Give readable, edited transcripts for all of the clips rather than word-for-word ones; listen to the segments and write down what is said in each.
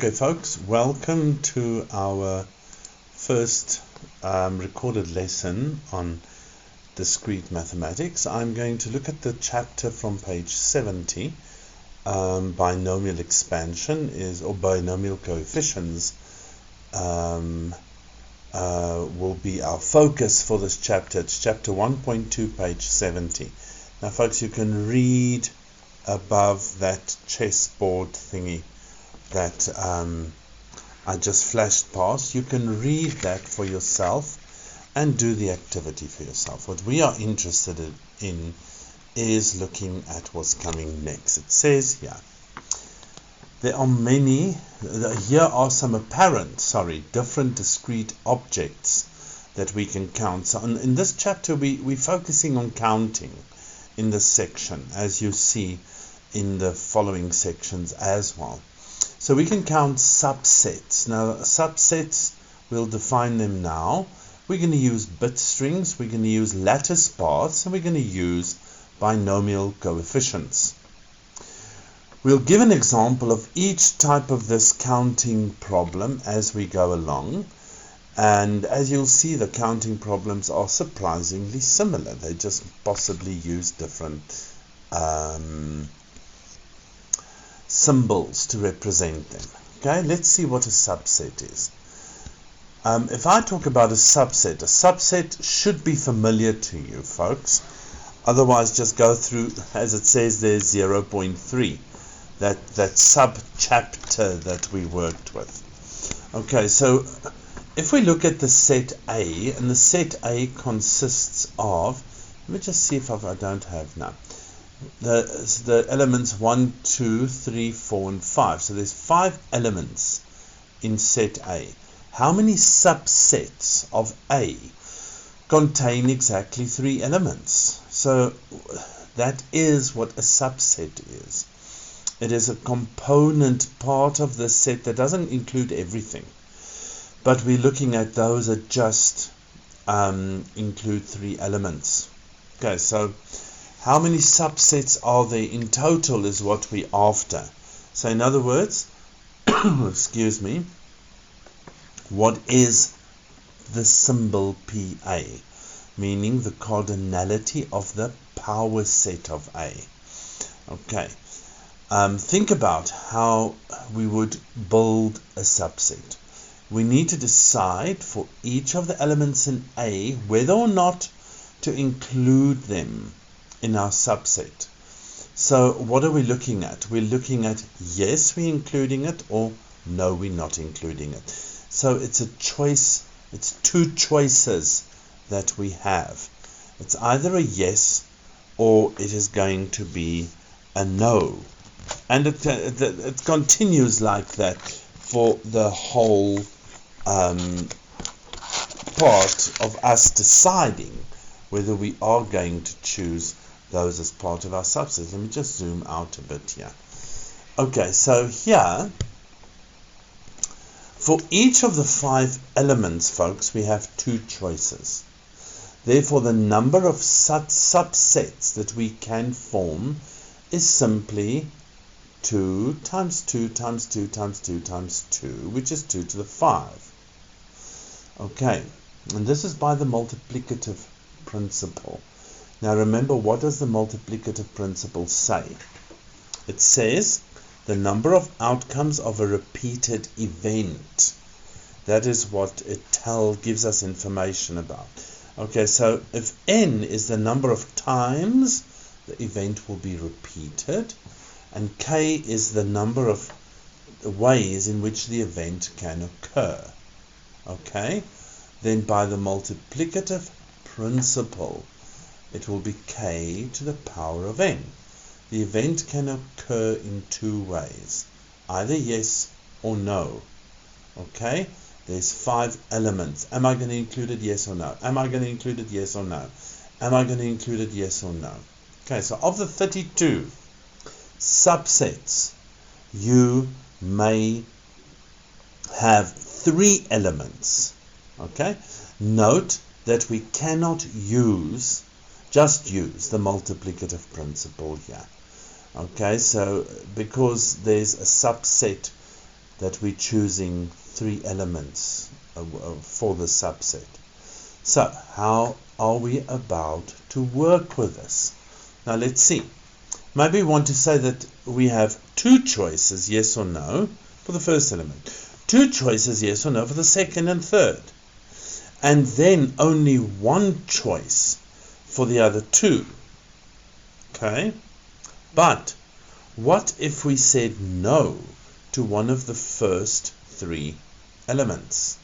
Okay, folks, welcome to our first recorded lesson on discrete mathematics. I'm going to look at the chapter from page 70. Binomial expansion or binomial coefficients will be our focus for this chapter. It's chapter 1.2, page 70. Now, folks, you can read above that chessboard thingy that I just flashed past. You can read that for yourself and do the activity for yourself. What we are interested in is looking at what's coming next. It says here, there are many, here are some different discrete objects that we can count. So in this chapter, we're focusing on counting in this section, as you see in the following sections as well. So we can count subsets. Now, subsets, we'll define them now. We're going to use bit strings, we're going to use lattice paths, and we're going to use binomial coefficients. We'll give an example of each type of this counting problem as we go along. And as you'll see, the counting problems are surprisingly similar. They just possibly use different symbols to represent them. Okay, let's see what a subset is. If I talk about a subset should be familiar to you, folks. Otherwise, just go through, as it says there, 0.3, that sub-chapter that we worked with. Okay, so if we look at the set A, and the set A consists of, let me just see if I don't have now, the elements 1, 2, 3, 4, and 5. So there's 5 elements in set A. How many subsets of A contain exactly 3 elements? So that is what a subset is. It is a component part of the set that doesn't include everything. But we're looking at those that just include 3 elements. Okay, so how many subsets are there in total is what we're after. So in other words, excuse me, what is the symbol PA? Meaning the cardinality of the power set of A. Okay, think about how we would build a subset. We need to decide for each of the elements in A whether or not to include them in our subset. So what are we looking at? We're looking at yes, we're including it, or no, we're not including it. So it's a choice, it's 2 choices that we have. It's either a yes or it is going to be a no. And it continues like that for the whole part of us deciding whether we are going to choose those as part of our subset. Let me just zoom out a bit here. Okay, so here, for each of the 5 elements, folks, we have 2 choices. Therefore, the number of subsets that we can form is simply 2 times 2 times 2 times 2 times 2, which is 2 to the 5. Okay, and this is by the multiplicative principle. Now remember, what does the multiplicative principle say? It says the number of outcomes of a repeated event. That is what it gives us information about. Okay, so if n is the number of times the event will be repeated, and k is the number of ways in which the event can occur, okay, then by the multiplicative principle, it will be k to the power of n. The event can occur in 2 ways, either yes or no. Okay, there's 5 elements. Am I going to include it yes or no? Am I going to include it yes or no? Am I going to include it yes or no? Okay, so of the 32 subsets, you may have 3 elements. Okay, note that we cannot just use the multiplicative principle here. Okay, so because there's a subset that we're choosing 3 elements for the subset. So how are we about to work with this? Now let's see. Maybe we want to say that we have 2 choices, yes or no, for the first element. 2 choices, yes or no, for the second and third. And then only 1 choice for the other 2. Okay? But what if we said no to one of the first 3 elements?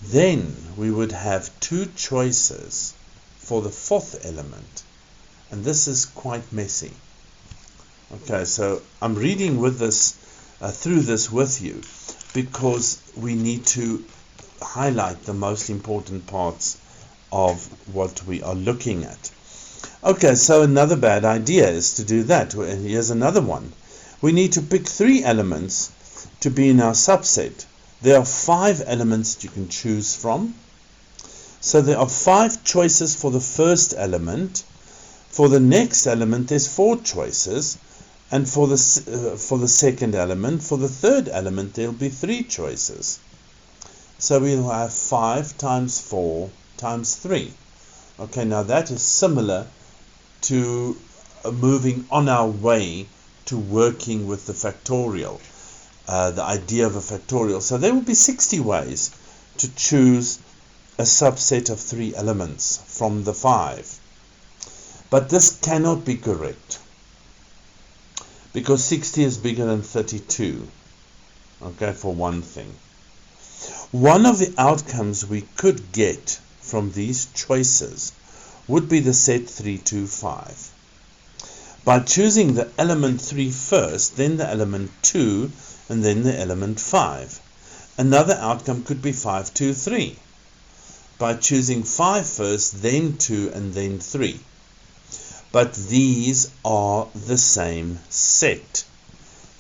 Then we would have 2 choices for the 4th element. And this is quite messy. Okay, so I'm reading with this through this with you because we need to highlight the most important parts of what we are looking at. Okay, so another bad idea is to do that. Here's another one. We need to pick 3 elements to be in our subset. There are 5 elements that you can choose from. So there are 5 choices for the first element. For the next element, there's 4 choices. And for the second element, for the third element, there'll be 3 choices. So we'll have 5 times 4 times 3. Okay, now that is similar to moving on our way to working with the factorial, the idea of a factorial. So there will be 60 ways to choose a subset of 3 elements from the 5. But this cannot be correct because 60 is bigger than 32. Okay, for one thing. One of the outcomes we could get from these choices would be the set 3, 2, 5. By choosing the element 3 first, then the element 2, and then the element 5. Another outcome could be 5, 2, 3. By choosing 5 first, then 2, and then 3. But these are the same set.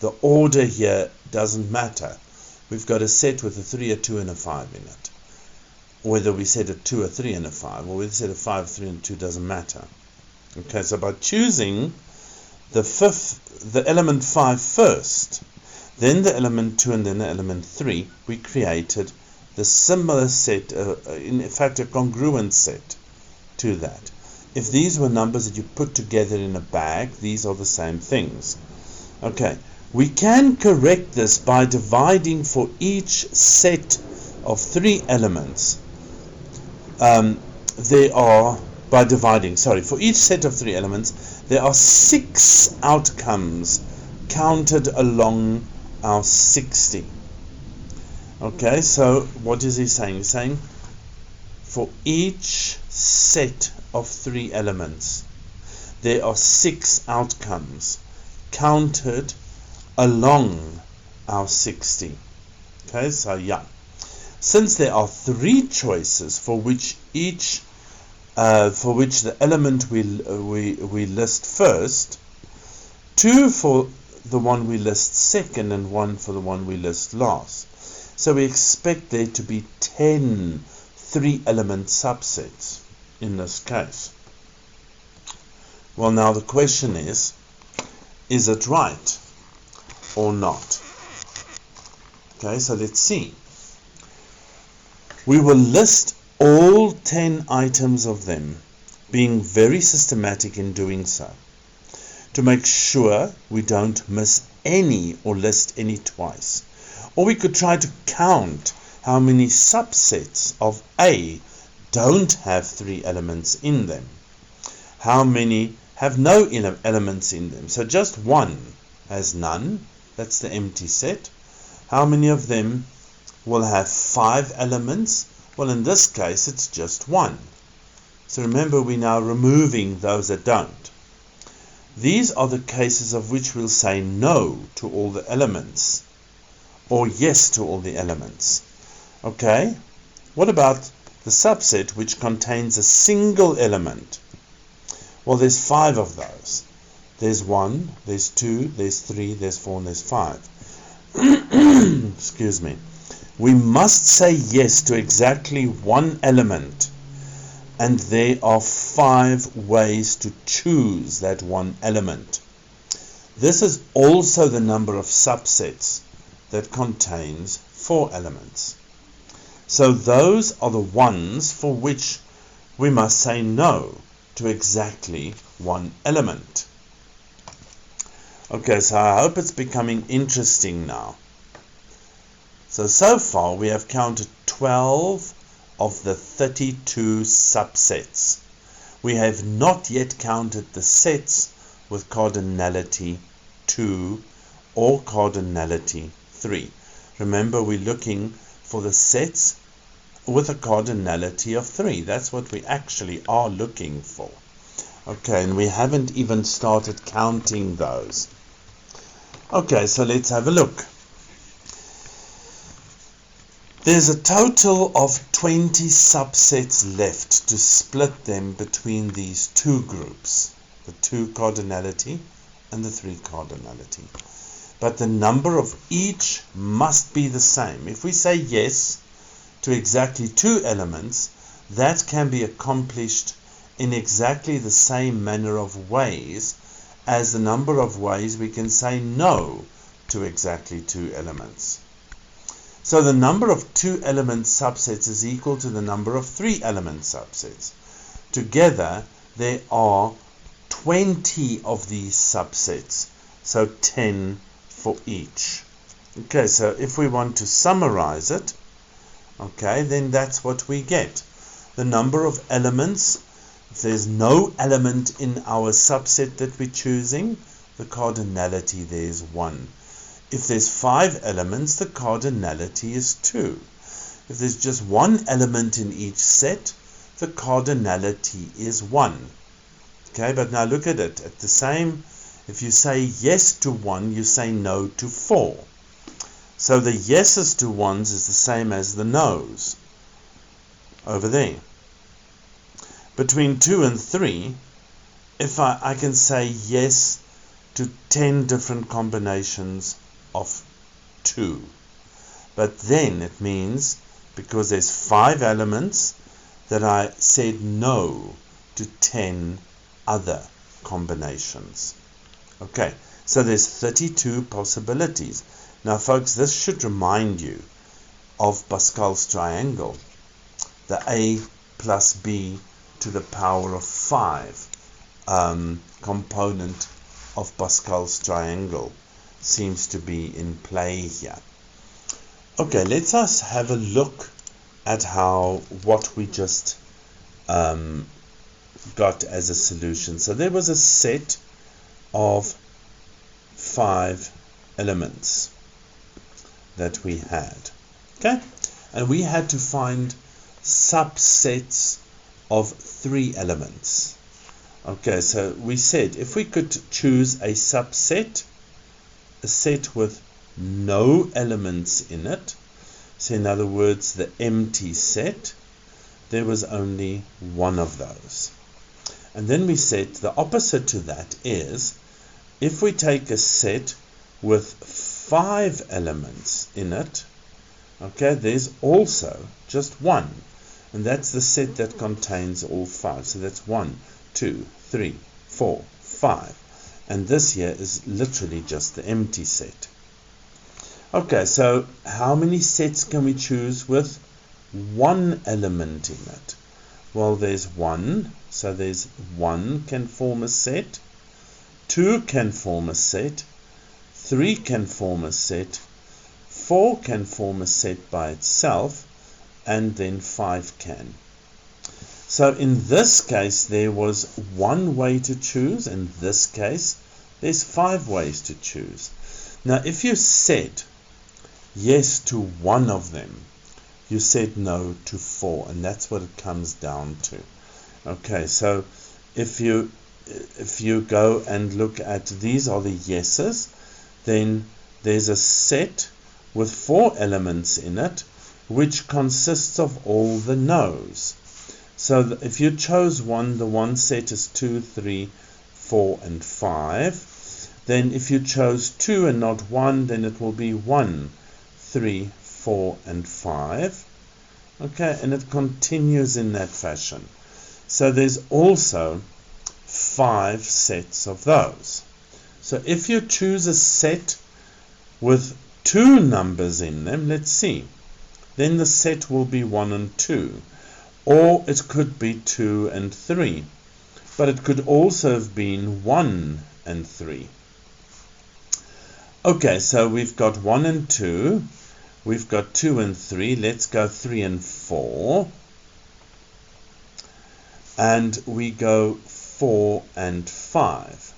The order here doesn't matter. We've got a set with a 3, a 2, and a 5 in it. Whether we set a 2, a 3, and a 5, or whether we set a 5, 3, and 2 doesn't matter. Okay, so by choosing the element 5 first, then the element 2, and then the element 3, we created the similar set, in fact a congruent set to that. If these were numbers that you put together in a bag, these are the same things. Okay, we can correct this by dividing for each set of 3 elements. For each set of 3 elements, there are 6 outcomes counted along our 60. Okay, so what is he saying? He's saying for each set of 3 elements, there are 6 outcomes counted along our 60. Okay, so yeah. Since there are 3 choices for which the element we list first, 2 for the one we list second, and 1 for the one we list last. So we expect there to be 10 3-element subsets in this case. Well, now the question is it right or not? Okay, so let's see. We will list all 10 items of them, being very systematic in doing so, to make sure we don't miss any or list any twice. Or we could try to count how many subsets of A don't have 3 elements in them. How many have no elements in them? So just 1 has none. That's the empty set. How many of them will have 5 elements? Well, in this case, it's just 1. So remember, we're now removing those that don't. These are the cases of which we'll say no to all the elements, or yes to all the elements. Okay, what about the subset which contains a single element? Well, there's 5 of those. There's 1, there's 2, there's 3, there's 4, and there's 5. Excuse me. We must say yes to exactly 1 element, and there are 5 ways to choose that 1 element. This is also the number of subsets that contains 4 elements. So those are the ones for which we must say no to exactly 1 element. Okay, so I hope it's becoming interesting now. So far we have counted 12 of the 32 subsets. We have not yet counted the sets with cardinality 2 or cardinality 3. Remember, we're looking for the sets with a cardinality of 3. That's what we actually are looking for. Okay, and we haven't even started counting those. Okay, so let's have a look. There's a total of 20 subsets left to split them between these 2 groups, the 2 cardinality and the 3 cardinality. But the number of each must be the same. If we say yes to exactly 2 elements, that can be accomplished in exactly the same manner of ways as the number of ways we can say no to exactly 2 elements. So the number of 2 element subsets is equal to the number of 3 element subsets. Together there are 20 of these subsets, so 10 for each. Okay, so if we want to summarize it, okay, then that's what we get. The number of elements, if there's no element in our subset that we're choosing, the cardinality there is 1. If there's 5 elements, the cardinality is 2. If there's just 1 element in each set, the cardinality is 1. Okay, but now look at it. At the same, if you say yes to 1, you say no to 4. So the yeses to 1s is the same as the no's over there. Between 2 and 3, if I can say yes to 10 different combinations of 2. But then it means, because there's 5 elements, that I said no to 10 other combinations. Okay, so there's 32 possibilities. Now folks, this should remind you of Pascal's triangle, the a plus b to the power of 5 component of Pascal's triangle seems to be in play here. Okay, let's us have a look at what we just got as a solution. So there was a set of 5 elements that we had, okay, and we had to find subsets of 3 elements. Okay, so we said if we could choose a subset, a set with no elements in it, so in other words the empty set, there was only one of those. And then we said the opposite to that is if we take a set with 5 elements in it, okay, there's also just one, and that's the set that contains all 5. So that's 1, 2, 3, 4, 5, and this here is literally just the empty set. Okay, so how many sets can we choose with 1 element in it? Well, there's 1, so there's 1 can form a set, 2 can form a set, 3 can form a set, 4 can form a set by itself, and then 5 can. So in this case there was 1 way to choose, in this case there's 5 ways to choose. Now if you said yes to 1 of them, you said no to 4, and that's what it comes down to. Okay, so if you go and look at these are the yeses, then there's a set with 4 elements in it which consists of all the no's. So if you chose 1, the 1 set is 2, 3, 4 and 5. Then if you chose 2 and not 1, then it will be 1, 3, 4 and 5. Okay, and it continues in that fashion. So there's also 5 sets of those. So if you choose a set with two numbers in them, let's see, then the set will be 1 and 2. Or it could be 2 and 3. But it could also have been 1 and 3. Okay, so we've got 1 and 2. We've got 2 and 3. Let's go 3 and 4. And we go 4 and 5.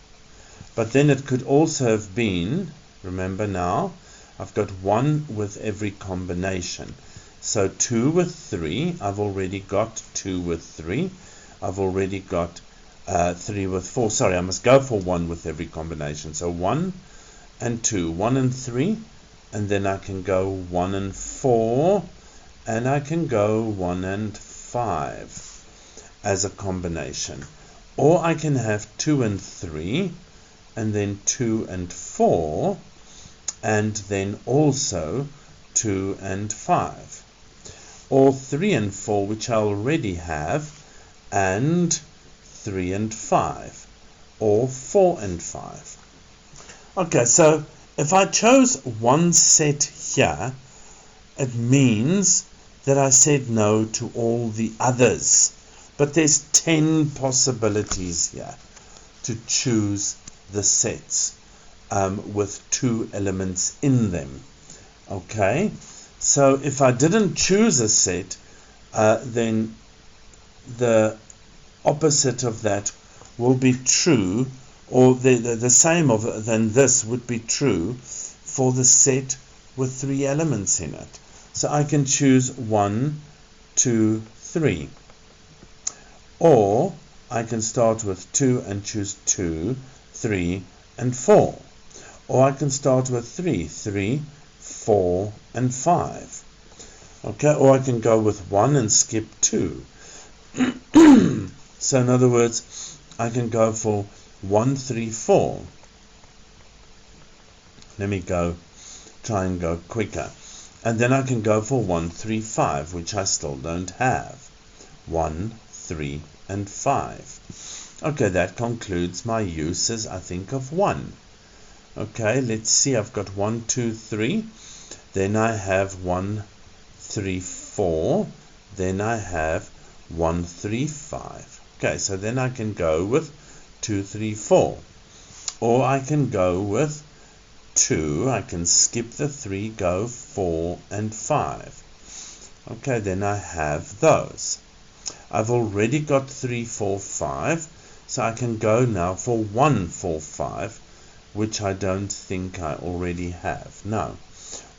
But then it could also have been, remember now, I've got 1 with every combination. So 2 with 3, I've already got 2 with 3. I've already got 3 with 4. Sorry, I must go for 1 with every combination. So 1 and 2, 1 and 3, and then I can go 1 and 4, and I can go 1 and 5 as a combination. Or I can have 2 and 3, and then 2 and 4, and then also 2 and 5. Or 3 and 4, which I already have, and 3 and 5, or 4 and 5. Okay, so if I chose one set here, it means that I said no to all the others. But there's 10 possibilities here to choose the sets with 2 elements in them. Okay, so if I didn't choose a set, then the opposite of that will be true, or the same than this would be true for the set with 3 elements in it. So I can choose 1, 2, 3. Or I can start with 2 and choose 2, 3, and 4. Or I can start with 3, 3, 4, and 5. Okay, or I can go with 1 and skip 2. So in other words, I can go for 1, 3, 4. Let me try and go quicker. And then I can go for 1, 3, 5, which I still don't have. 1, 3, and 5. Okay, that concludes my uses, I think, of 1. Okay, let's see, I've got 1, 2, 3. Then I have 1, 3, 4. Then I have 1, 3, 5. Okay, so then I can go with 2, 3, 4. Or I can go with 2. I can skip the 3, go 4 and 5. Okay, then I have those. I've already got 3, 4, 5. So I can go now for 1, 4, 5, which I don't think I already have. No.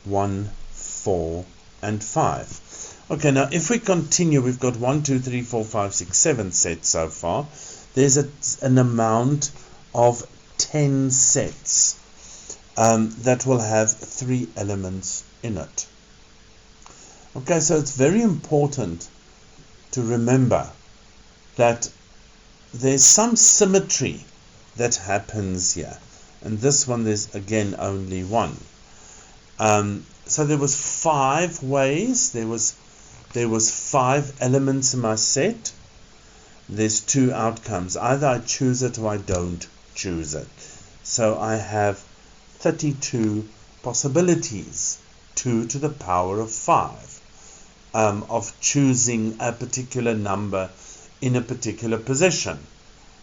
1, 4, and 5. Okay, now if we continue, we've got 1, 2, 3, 4, 5, 6, 7 sets so far. There's an amount of 10 sets that will have 3 elements in it. Okay, so it's very important to remember that there's some symmetry that happens here. And this one, there's again only 1. So there was 5 ways. There was 5 elements in my set. There's 2 outcomes. Either I choose it or I don't choose it. So I have 32 possibilities, 2 to the power of 5, of choosing a particular number in a particular position.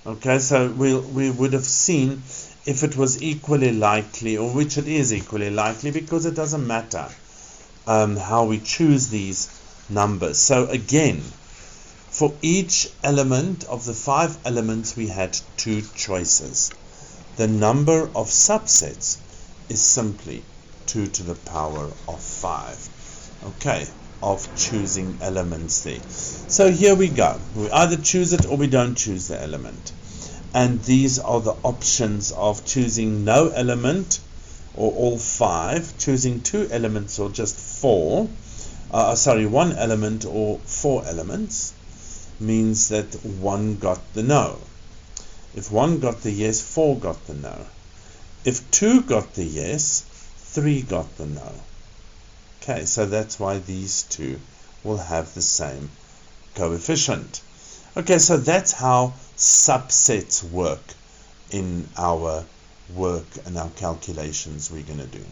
Okay, so we would have seen if it was equally likely, or which it is equally likely, because it doesn't matter how we choose these numbers. So again, for each element of the 5 elements, we had 2 choices. The number of subsets is simply 2 to the power of 5. Okay, of choosing elements there. So here we go. We either choose it or we don't choose the element. And these are the options of choosing no element or all 5, choosing 2 elements or just 4. 1 element or 4 elements means that 1 got the no. If 1 got the yes, 4 got the no. If 2 got the yes, 3 got the no. Okay, so that's why these 2 will have the same coefficient. Okay, so that's how subsets work in our work and our calculations we're going to do.